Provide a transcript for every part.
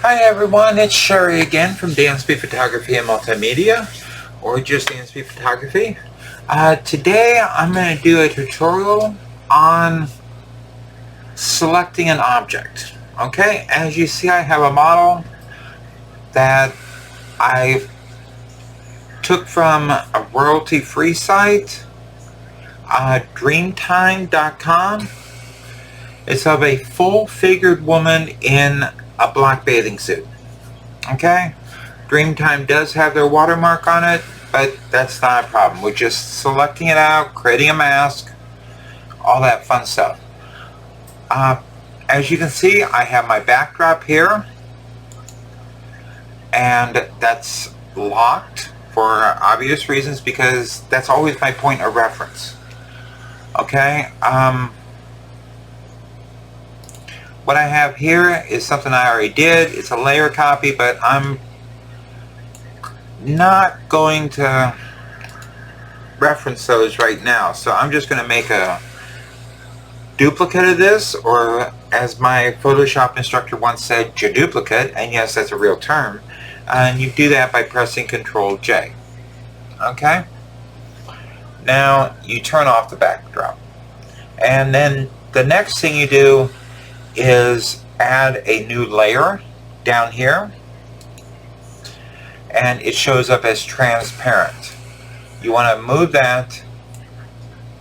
Hi everyone, it's Sherry again from Dansby Photography and Multimedia, or just Dansby Photography. Today I'm going to do a tutorial on selecting an object. Okay, as you see, I have a model that I took from a royalty-free site, dreamtime.com. It's of a full-figured woman in a black bathing suit. Okay, Dreamtime does have their watermark on it, but that's not a problem. We're just selecting it out, creating a mask, all that fun stuff. As you can see, I have my backdrop here, and that's locked for obvious reasons because that's always my point of reference. Okay, what I have here is something I already did. It's a layer copy, but I'm not going to reference those right now. So I'm just going to make a duplicate of this, or as my Photoshop instructor once said, duplicate, and yes, that's a real term. And you do that by pressing Control J. Okay? Now you turn off the backdrop. And then the next thing you do is add a new layer down here, and it shows up as transparent. You want to move that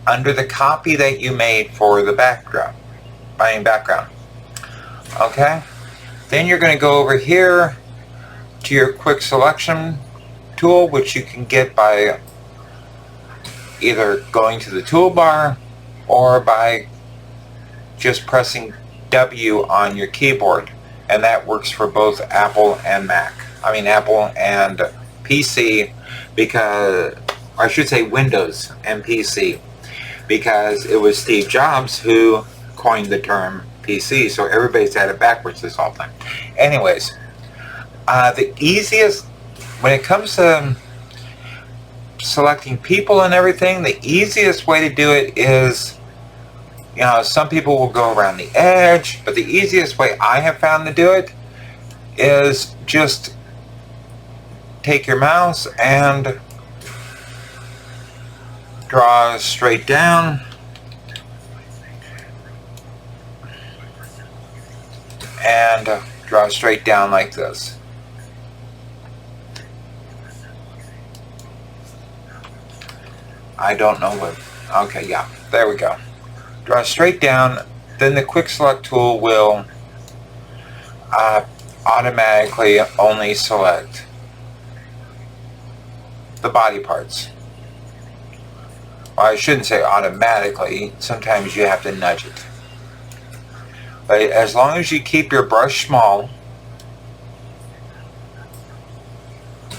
under the copy that you made for the background. Okay, then you're going to go over here to your quick selection tool, which you can get by either going to the toolbar or by just pressing W on your keyboard, and that works for both Apple and Mac. I mean Apple and PC, because, or I should say Windows and PC, because it was Steve Jobs who coined the term PC, so everybody's had it backwards this whole time. Anyways, the easiest, when it comes to selecting people and everything, the easiest way to do it is, you know, some people will go around the edge, but the easiest way I have found to do it is just take your mouse and draw straight down and draw straight down like this. I don't know what, okay, yeah, there we go. Draw straight down, then the quick select tool will automatically only select the body parts. Well, I shouldn't say automatically, sometimes you have to nudge it. But as long as you keep your brush small,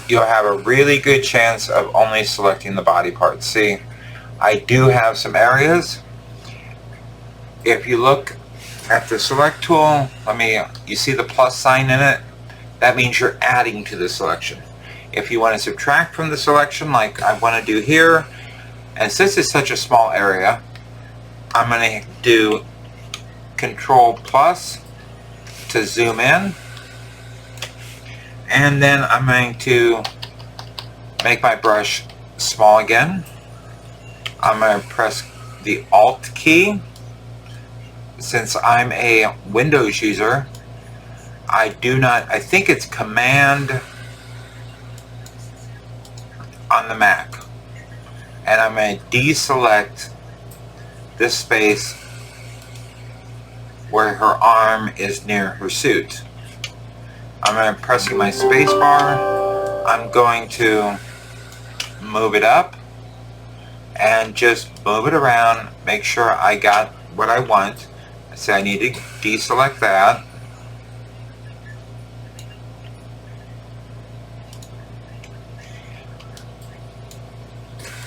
you'll have a really good chance of only selecting the body parts. See, I do have some areas. If you look at the select tool, you see the plus sign in it? That means you're adding to the selection. If you want to subtract from the selection, like I want to do here, and since it's such a small area, I'm going to do Control plus to zoom in, and then I'm going to make my brush small again. I'm going to press the Alt key. Since I'm a Windows user, I think it's Command on the Mac. And I'm going to deselect this space where her arm is near her suit. I'm going to press my space bar. I'm going to move it up and just move it around, make sure I got what I want. So I need to deselect that.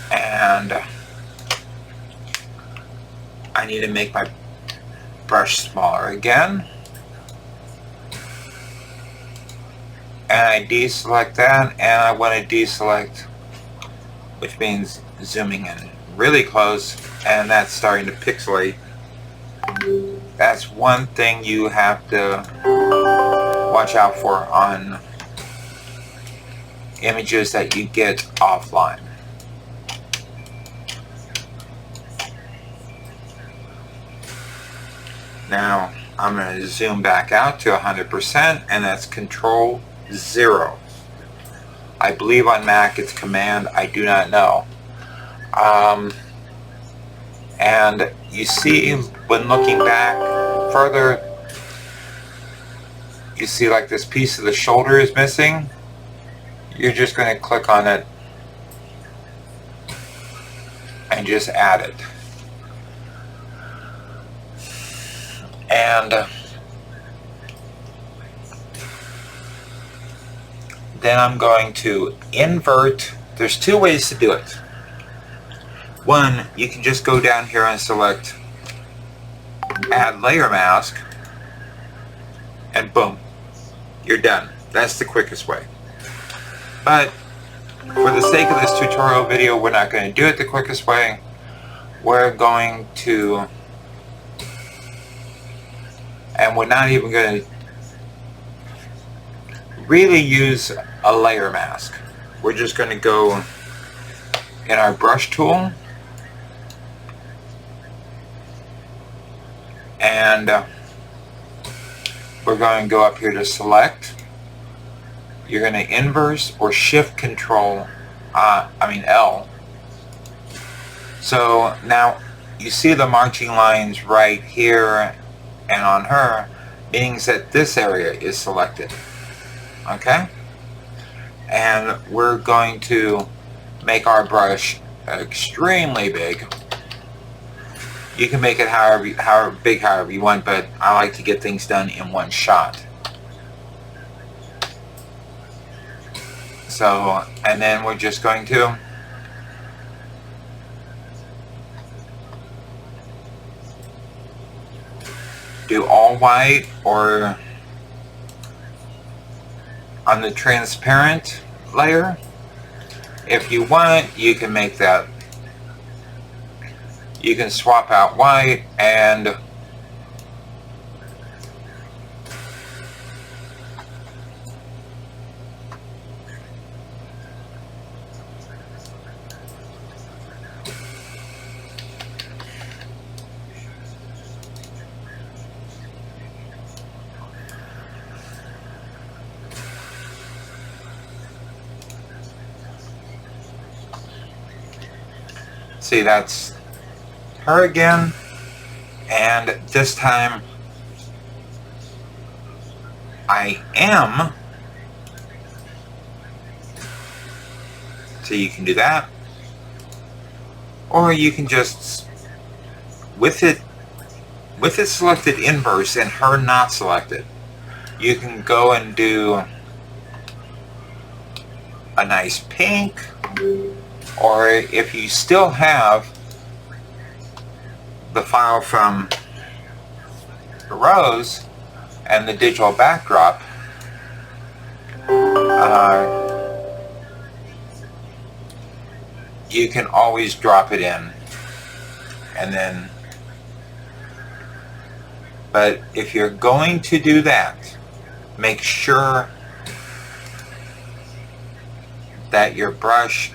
And I need to make my brush smaller again. And I deselect that, and I want to deselect, which means zooming in really close, and that's starting to pixelate. That's one thing you have to watch out for on images that you get offline. Now I'm going to zoom back out to 100%, and that's Control 0. I believe on Mac it's Command, I do not know. And you see when looking back further, you see like this piece of the shoulder is missing. You're just going to click on it and just add it. And then I'm going to invert. There's two ways to do it. One, you can just go down here and select Add Layer Mask, and boom, you're done. That's the quickest way. But for the sake of this tutorial video, we're not going to do it the quickest way. We're going to, and we're not even going to really use a layer mask. We're just going to go in our brush tool, and we're going to go up here to select. You're going to inverse or shift control, L. So now you see the marching lines right here and on her, means that this area is selected. Okay? And we're going to make our brush extremely big. You can make it however big you want, but I like to get things done in one shot. So, and then we're just going to do all white, or on the transparent layer. If you want, you can make that, you can swap out white and see, that's her again, and this time I am, so you can do that, or you can just, with it selected inverse and her not selected, you can go and do a nice pink. Or if you still have the file from the rose and the digital backdrop, you can always drop it in, and then, but if you're going to do that, make sure that your brush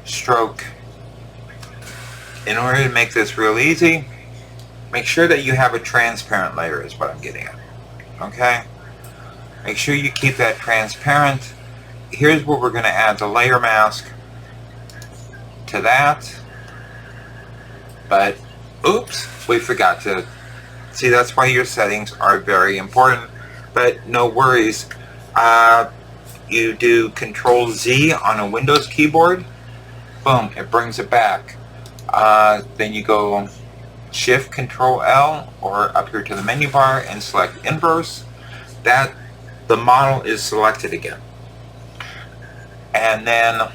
stroke, in order to make this real easy, make sure that you have a transparent layer is what I'm getting at. Okay? Make sure you keep that transparent. Here's where we're going to add the layer mask to that. But, oops, we forgot to. See, that's why your settings are very important. But no worries. You do Control Z on a Windows keyboard. Boom, it brings it back. Then you go Shift Control L, or up here to the menu bar, and select inverse. That the model is selected again. And then,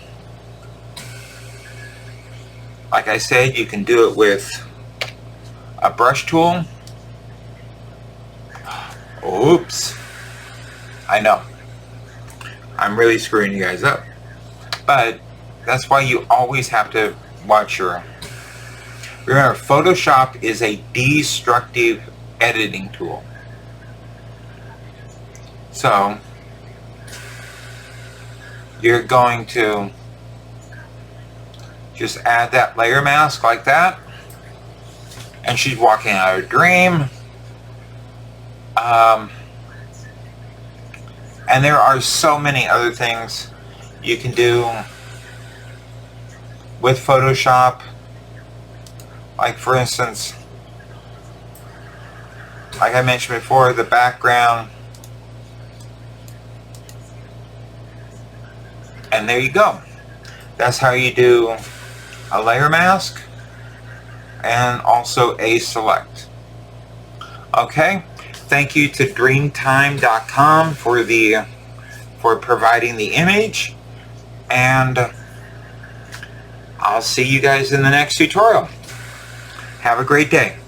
like I said, you can do it with a brush tool. Oops. I know. I'm really screwing you guys up. But that's why you always have to watch your... Remember, Photoshop is a destructive editing tool. So you're going to just add that layer mask like that. And she's walking out of a dream. And there are so many other things you can do with Photoshop. Like, for instance, like I mentioned before, the background. And there you go. That's how you do a layer mask and also a select. Okay, thank you to dreamtime.com for providing the image, and I'll see you guys in the next tutorial. Have a great day.